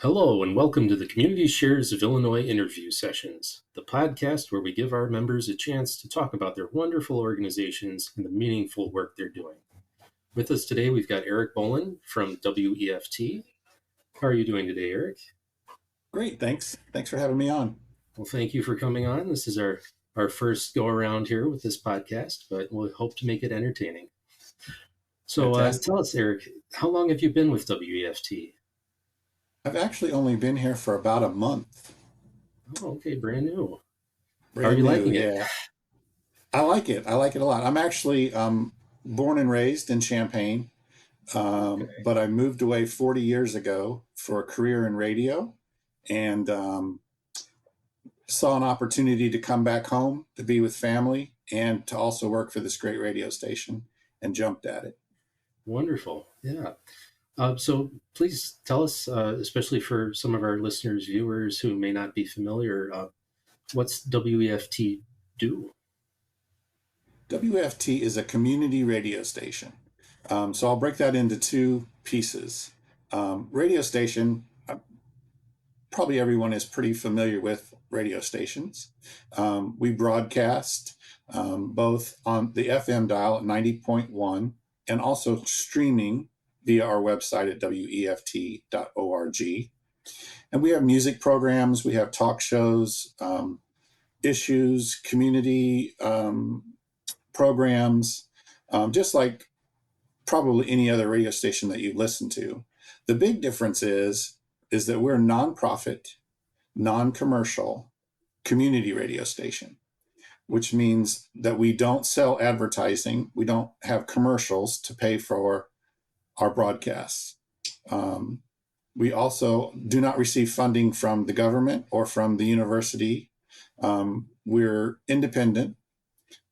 Hello, and welcome to the Community Shares of Illinois interview sessions, the podcast where we give our members a chance to talk about their wonderful organizations and the meaningful work they're doing. With us today, we've got Eric Bohlen from WEFT. How are you doing today, Eric? Great, thanks. Thanks for having me on. Well, thank you for coming on. This is our first go around here with this podcast, but we'll hope to make it entertaining. So Fantastic. tell us, Eric, how long have you been with WEFT? I've actually only been here for about a month. Oh, okay, brand new. How are Brand you new, liking it? yeah. I like it. I like it a lot. I'm actually born and raised in Champaign, Okay. but I moved away 40 years ago for a career in radio and saw an opportunity to come back home to be with family and to also work for this great radio station and jumped at it. Wonderful. Yeah. So please tell us, especially for some of our listeners, viewers who may not be familiar, what's WEFT do? WFT is a community radio station. So I'll break that into two pieces. Radio station, probably everyone is pretty familiar with radio stations. We broadcast both on the FM dial at 90.1 and also streaming via our website at weft.org. And we have music programs, we have talk shows, issues, community programs, just like probably any other radio station that you listen to. The big difference is that we're a nonprofit, non-commercial community radio station, which means that we don't sell advertising. We don't have commercials to pay for our broadcasts. We also do not receive funding from the government or from the university. We're independent.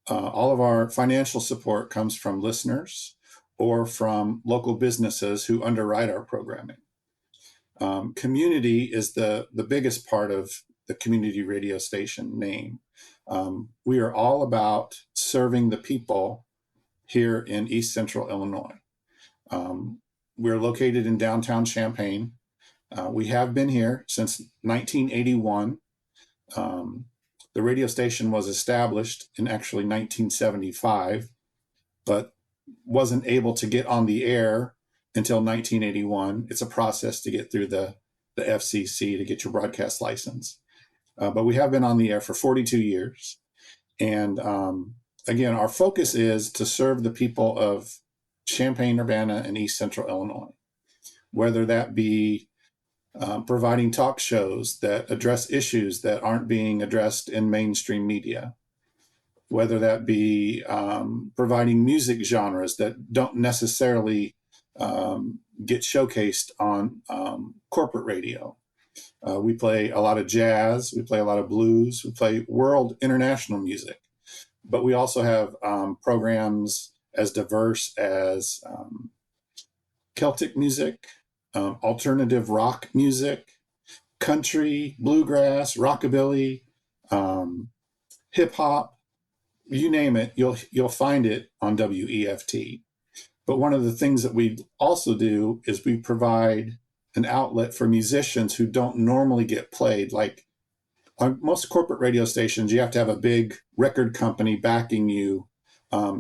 All of our financial support comes from listeners or from local businesses who underwrite our programming. Community is the biggest part of the community radio station name. We are all about serving the people here in East Central Illinois. We're located in downtown Champaign. We have been here since 1981. The radio station was established in actually 1975, but wasn't able to get on the air until 1981. It's a process to get through the FCC to get your broadcast license. But we have been on the air for 42 years. And again, our focus is to serve the people of Champaign, Urbana, and East Central Illinois, whether that be providing talk shows that address issues that aren't being addressed in mainstream media, whether that be providing music genres that don't necessarily get showcased on corporate radio. We play a lot of jazz, we play a lot of blues, we play world international music, but we also have programs as diverse as Celtic music, alternative rock music, country, bluegrass, rockabilly, hip hop, you name it, you'll find it on WEFT. But one of the things that we also do is we provide an outlet for musicians who don't normally get played. Like on most corporate radio stations, you have to have a big record company backing you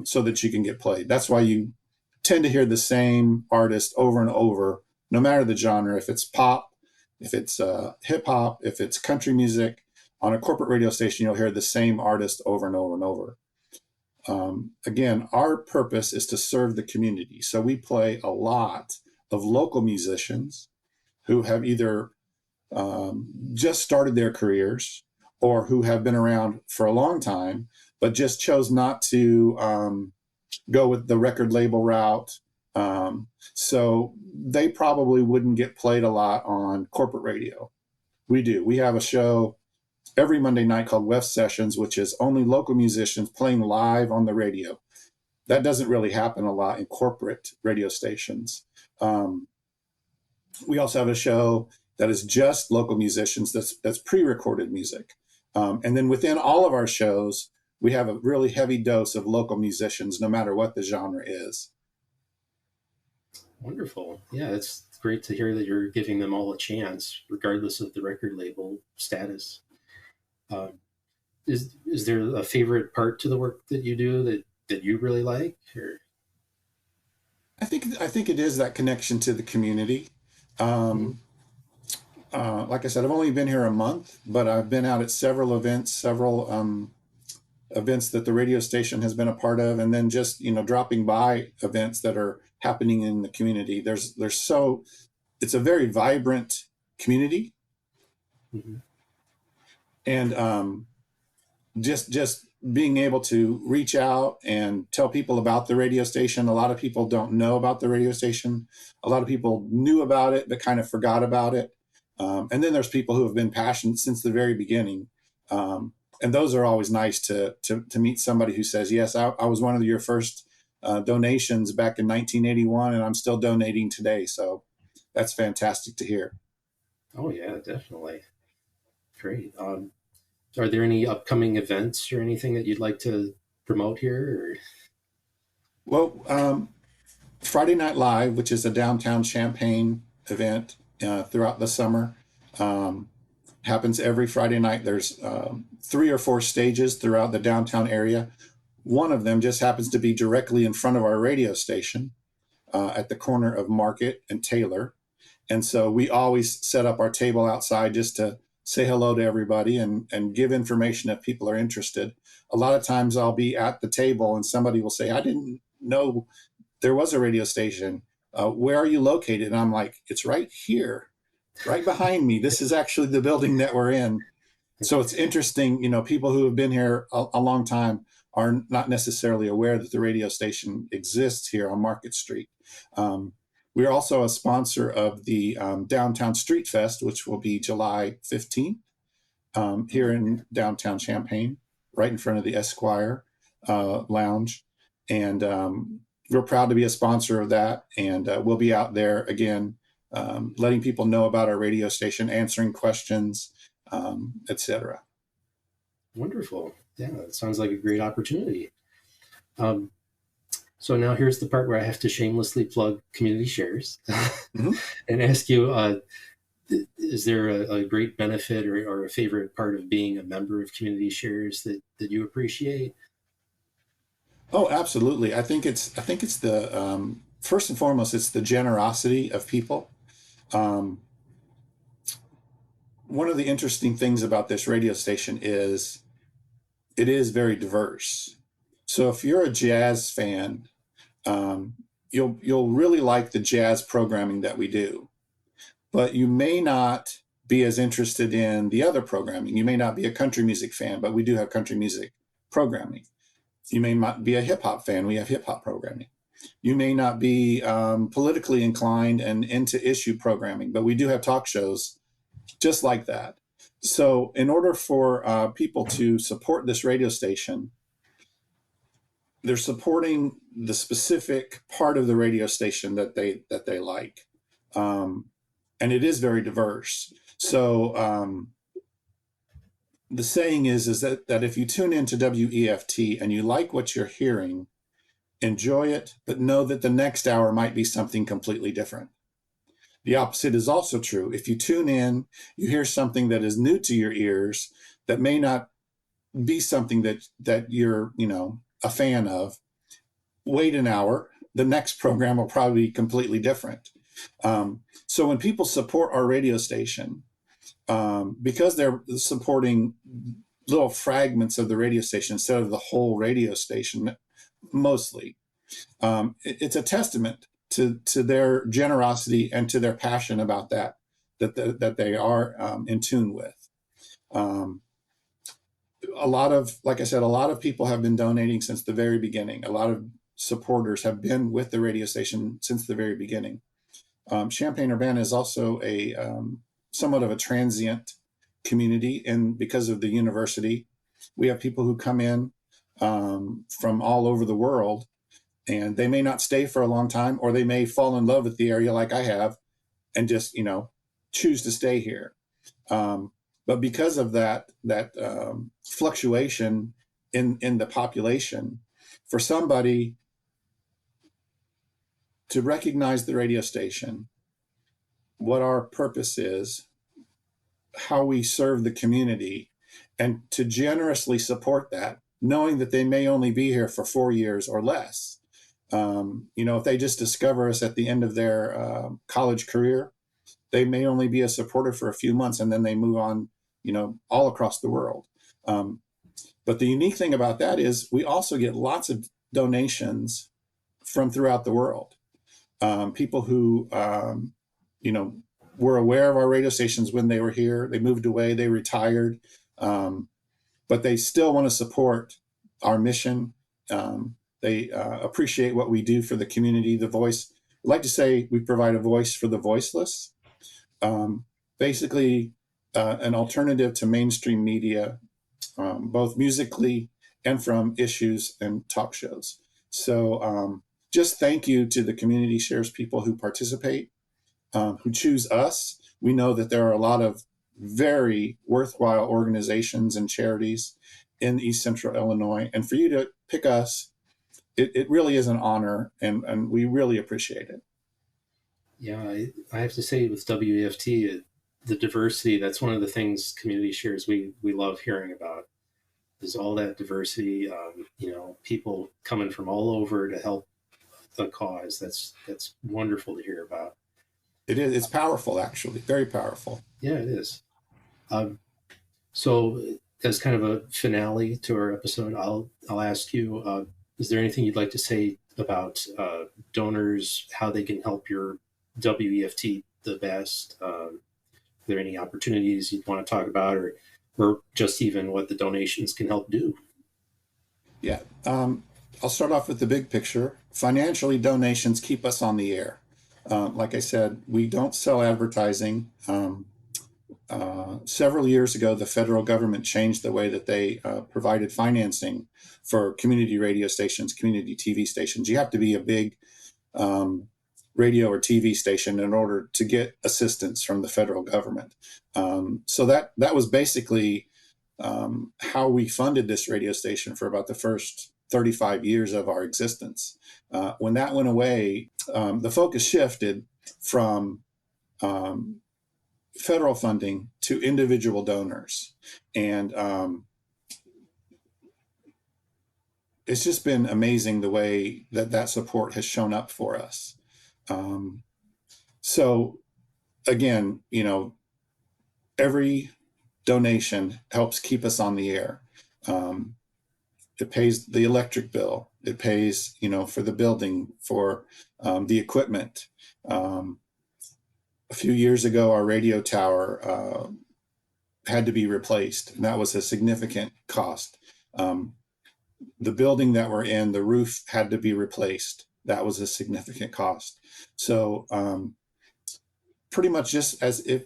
so that you can get played. That's why you tend to hear the same artist over and over, no matter the genre. If it's pop, if it's hip hop, if it's country music, on a corporate radio station, you'll hear the same artist over and over and over. Again, our purpose is to serve the community. So we play a lot of local musicians who have either just started their careers or who have been around for a long time, but just chose not to go with the record label route. So they probably wouldn't get played a lot on corporate radio. We do. We have a show every Monday night called WEFT Sessions, which is only local musicians playing live on the radio. That doesn't really happen a lot in corporate radio stations. We also have a show that is just local musicians, that's pre-recorded music. And then within all of our shows, we have a really heavy dose of local musicians, no matter what the genre is. Wonderful. Yeah, it's great to hear that you're giving them all a chance, regardless of the record label status. Um, is there a favorite part to the work that you do that you really like? Or I think it is that connection to the community. Mhm. Um, like I said, I've only been here a month, but I've been out at several events, several events that the radio station has been a part of, and then just dropping by events that are happening in the community. It's a very vibrant community, Mhm. and just being able to reach out and tell people about the radio station. A lot of people don't know about the radio station. A lot of people knew about it but kind of forgot about it. And then there's people who have been passionate since the very beginning. And those are always nice to meet somebody who says, yes, I was one of your first donations back in 1981, and I'm still donating today. So that's fantastic to hear. Oh yeah, definitely. Great. Are there any upcoming events or anything that you'd like to promote here? Well, Friday Night Live, which is a downtown Champaign event throughout the summer, um, happens every Friday night. There's 3 or 4 stages throughout the downtown area. One of them just happens to be directly in front of our radio station at the corner of Market and Taylor. And so we always set up our table outside just to say hello to everybody and give information if people are interested. A lot of times I'll be at the table and somebody will say, I didn't know there was a radio station. Where are you located? And I'm like, it's right here, right behind me. This is actually the building that we're in. So it's interesting, people who have been here a long time are not necessarily aware that the radio station exists here on Market Street. Um, we're also a sponsor of the Downtown Street Fest, which will be July 15th here in downtown Champaign, right in front of the Esquire Lounge. And we're proud to be a sponsor of that. And we'll be out there again, letting people know about our radio station, answering questions, etc. Wonderful. Yeah, that sounds like a great opportunity. Um, so now here's the part where I have to shamelessly plug community shares Mm-hmm. and ask you, is there a great benefit or a favorite part of being a member of community shares that you appreciate? Oh, absolutely. I think it's the first and foremost, it's the generosity of people. Um, One of the interesting things about this radio station is it is very diverse. So if you're a jazz fan, um, you'll really like the jazz programming that we do, but you may not be as interested in the other programming. You may not be a country music fan, but we do have country music programming. You may not be a hip hop fan. We have hip hop programming. You may not be politically inclined and into issue programming, but we do have talk shows just like that. So, in order for people to support this radio station, they're supporting the specific part of the radio station that they like, um, and it is very diverse. So, the saying is that if you tune into WEFT and you like what you're hearing, enjoy it, but know that the next hour might be something completely different. The opposite is also true. If you tune in, you hear something that is new to your ears that may not be something that you're, a fan of. Wait an hour. The next program will probably be completely different. So when people support our radio station, because they're supporting little fragments of the radio station instead of the whole radio station, mostly, it's a testament to their generosity and to their passion about that they are in tune with. Um, like I said, a lot of people have been donating since the very beginning. A lot of supporters have been with the radio station since the very beginning. Champaign-Urbana is also a somewhat of a transient community, and because of the university, we have people who come in from all over the world, and they may not stay for a long time, or they may fall in love with the area like I have and just choose to stay here. um, but because of that fluctuation in the population, for somebody to recognize the radio station, what our purpose is, how we serve the community, and to generously support that, knowing that they may only be here for 4 years or less. If they just discover us at the end of their college career, they may only be a supporter for a few months and then they move on, all across the world. But the unique thing about that is we also get lots of donations from throughout the world. People who, were aware of our radio stations when they were here. They moved away, they retired, but they still want to support our mission. They appreciate what we do for the community, the voice. I like to say we provide a voice for the voiceless. Basically, an alternative to mainstream media, both musically and from issues and talk shows. So just thank you to the community shares people who participate, who choose us. We know that there are a lot of very worthwhile organizations and charities in East Central Illinois. And for you to pick us, it really is an honor, and we really appreciate it. Yeah, I have to say with WEFT, the diversity, that's one of the things community shares we love hearing about. There's all that diversity, people coming from all over to help the cause. That's wonderful to hear about. It is. It's powerful, actually, very powerful. Yeah, it is. So as kind of a finale to our episode, I'll ask you, is there anything you'd like to say about donors, how they can help your WEFT the best? Are there any opportunities you'd want to talk about, or just even what the donations can help do? Yeah. I'll start off with the big picture. Financially, donations keep us on the air. Like I said, we don't sell advertising. Several years ago, the federal government changed the way that they provided financing for community radio stations, community TV stations. You have to be a big radio or TV station in order to get assistance from the federal government. So that was basically how we funded this radio station for about the first 35 years of our existence. When that went away, the focus shifted from federal funding to individual donors. And it's just been amazing the way that support has shown up for us. So again, every donation helps keep us on the air. It pays the electric bill. It pays, for the building, for the equipment. A few years ago, our radio tower had to be replaced, and that was a significant cost. The building that we're in, the roof had to be replaced. That was a significant cost. So pretty much just as if,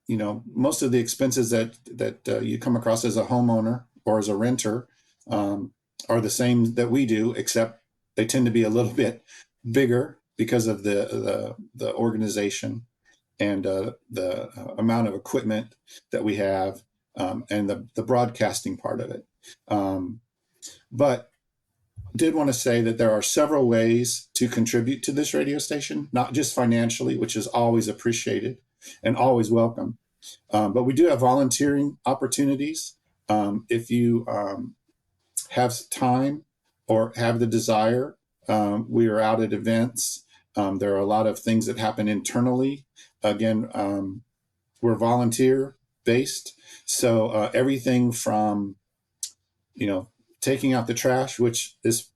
most of the expenses that you come across as a homeowner or as a renter are the same that we do, except they tend to be a little bit bigger because of the organization and the amount of equipment that we have, and the broadcasting part of it. But did want to say that there are several ways to contribute to this radio station, not just financially, which is always appreciated and always welcome. But we do have volunteering opportunities. If you have time or have the desire, we are out at events. There are a lot of things that happen internally. Again, we're volunteer based. So everything from, taking out the trash, which is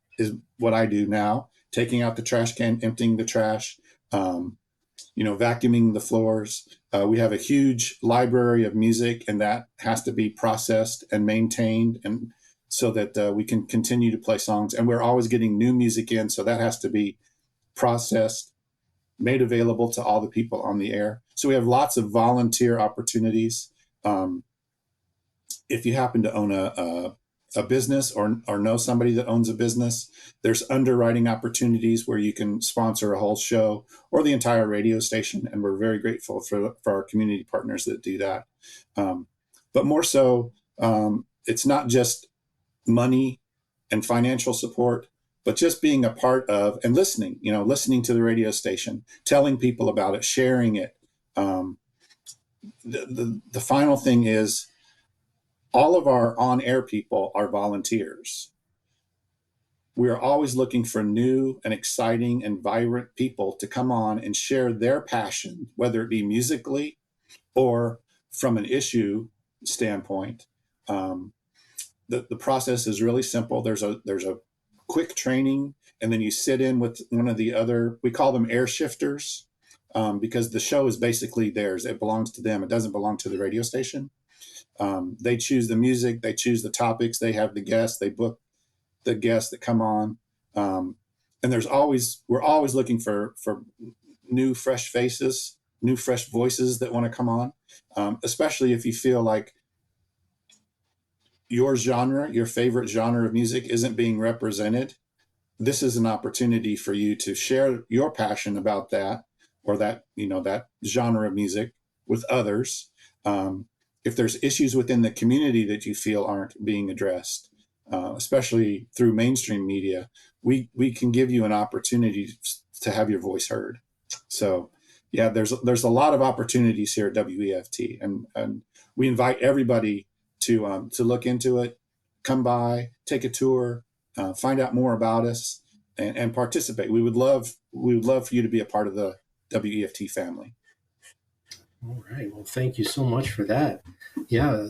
what I do now, taking out the trash can, emptying the trash, vacuuming the floors. We have a huge library of music, and that has to be processed and maintained, and so that we can continue to play songs. And we're always getting new music in, so that has to be processed, made available to all the people on the air. So we have lots of volunteer opportunities. If you happen to own a business or know somebody that owns a business, there's underwriting opportunities where you can sponsor a whole show or the entire radio station. And we're very grateful for our community partners that do that. But more so, it's not just money and financial support, but just being a part of and listening, listening to the radio station, telling people about it, sharing it. The final thing is all of our on-air people are volunteers. We are always looking for new and exciting and vibrant people to come on and share their passion, whether it be musically or from an issue standpoint. The process is really simple. There's a quick training, and then you sit in with one of the other, we call them air shifters, because the show is basically theirs. It belongs to them. It doesn't belong to the radio station. They choose the music, they choose the topics, they have the guests, they book the guests that come on. And we're always looking for new, fresh faces, new, fresh voices that want to come on, especially if you feel like your favorite genre of music isn't being represented. This is an opportunity for you to share your passion about that, or that genre of music with others. If there's issues within the community that you feel aren't being addressed, especially through mainstream media, we can give you an opportunity to have your voice heard. So yeah, there's a lot of opportunities here at WEFT, and we invite everybody to look into it, come by, take a tour, find out more about us, and participate. We would love for you to be a part of the WEFT family. All right. Well, thank you so much for that. Yeah,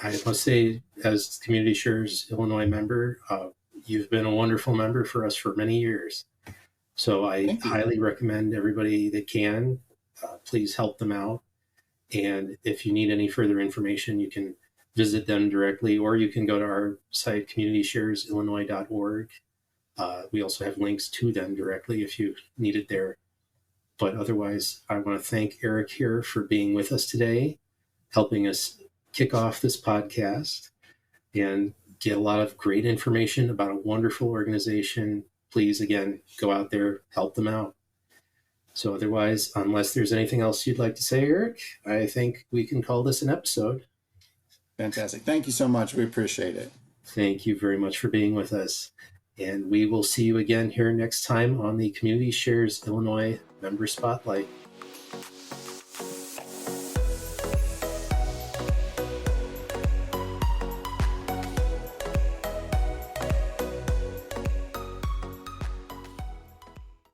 I must say, as Community Shares Illinois member, you've been a wonderful member for us for many years. So I highly recommend everybody that can, please help them out. And if you need any further information, you can visit them directly, or you can go to our site, communitysharesillinois.org. We also have links to them directly if you need it there. But otherwise, I want to thank Eric here for being with us today, helping us kick off this podcast and get a lot of great information about a wonderful organization. Please, again, go out there, help them out. So otherwise, unless there's anything else you'd like to say, Eric, I think we can call this an episode. Fantastic. Thank you so much. We appreciate it. Thank you very much for being with us. And we will see you again here next time on the Community Shares Illinois Member Spotlight.